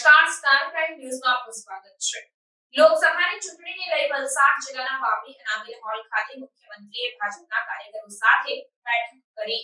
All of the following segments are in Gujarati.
નમસ્કાર, સ્ટાર પ્રાઇમ ન્યૂઝમાં આપનું સ્વાગત છે। લોકસભાની ચૂંટણીને લઈ વલસાડ જિલ્લાના વાપી અનાબેલ હોલ ખાતે મુખ્યમંત્રીએ ભાજપના કાર્યકરો સાથે બેઠક કરી।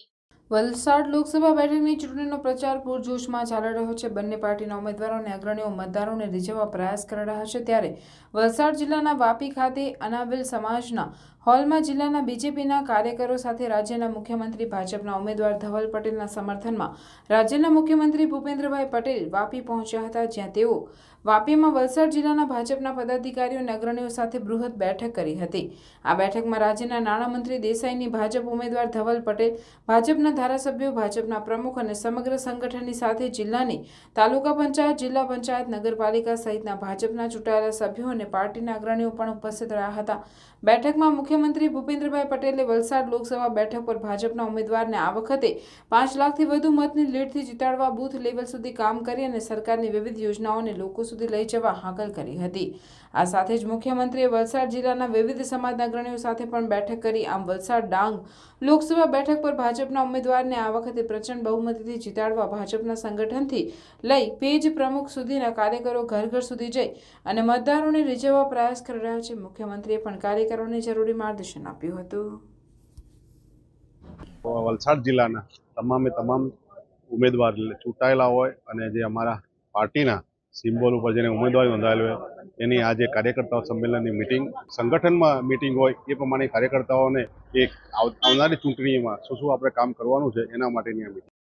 વલસાડ લોકસભા બેઠકની ચૂંટણીનો પ્રચાર પૂરજોશમાં ચાલી રહ્યો છે। બંને પાર્ટીના ઉમેદવારો અને અગ્રણીઓ મતદારોને રીઝવવા પ્રયાસ કરી રહ્યા છે। ત્યારે વલસાડ જિલ્લાના વાપી ખાતે અનાબેલ સમાજના હોલમાં જિલ્લાના બીજેપીના કાર્યકરો સાથે રાજ્યના મુખ્યમંત્રી ભાજપના ઉમેદવાર ધવલ પટેલના સમર્થનમાં રાજ્યના મુખ્યમંત્રી ભૂપેન્દ્રભાઈ પટેલ વાપી પહોંચ્યા હતા, જ્યાં તેઓ વાપીમાં વલસાડ જિલ્લાના ભાજપના પદાધિકારીઓ અને અગ્રણીઓ સાથે બૃહદ બેઠક કરી હતી। આ બેઠકમાં રાજ્યના નાણામંત્રી દેસાઈની ભાજપ ઉમેદવાર ધવલ પટેલ, ભાજપના ધારાસભ્યો, ભાજપના પ્રમુખ અને સમગ્ર સંગઠનની સાથે જિલ્લાની તાલુકા પંચાયત, જિલ્લા પંચાયત, નગરપાલિકા સહિતના ભાજપના ચૂંટાયેલા સભ્યો અને પાર્ટીના અગ્રણીઓ પણ ઉપસ્થિત રહ્યા હતા। બેઠકમાં મુખ્યમંત્રી ભૂપેન્દ્રભાઈ પટેલે વલસાડ લોકસભા બેઠક પર ભાજપના ઉમેદવારને આ વખતે 5 લાખથી વધુ મતની લીડથી જીતાડવા બૂથ લેવલ સુધી કામ કરી અને સરકારની વિવિધ યોજનાઓને લોકો સુધી લઈ જવા હાકલ કરી હતી। આ સાથે જ મુખ્યમંત્રીએ વલસાડ જિલ્લાના વિવિધ સમાજના અગ્રણીઓ સાથે પણ બેઠક કરી। આમ વલસાડ ડાંગ લોકસભા બેઠક પર ભાજપના ઉમેદવારને આ વખતે પ્રચંડ બહુમતીથી જીતાડવા ભાજપના સંગઠનથી લઈ પેજ પ્રમુખ સુધીના કાર્યકરો ઘર ઘર સુધી જઈ અને મતદારોને રીઝવવા પ્રયાસ કરી રહ્યા છે। મુખ્યમંત્રીએ પણ કાર્યકરોને જરૂરી માર્ગદર્શન આપ્યું હતું। વલસાડ જિલ્લાના તમામ ઉમેદવાર ચૂંટાયેલા હોય અને જે અમારા પાર્ટીના સિમ્બોલ ઉપર જેને ઉમેદવારી નોંધાયેલી હોય એની આજે કાર્યકર્તાઓ સંમેલનની મિટિંગ, સંગઠનમાં મિટિંગ હોય એ પ્રમાણે કાર્યકર્તાઓને એક આવનારી ચૂંટણીમાં શું આપણે કામ કરવાનું છે એના માટેની આ મિટિંગ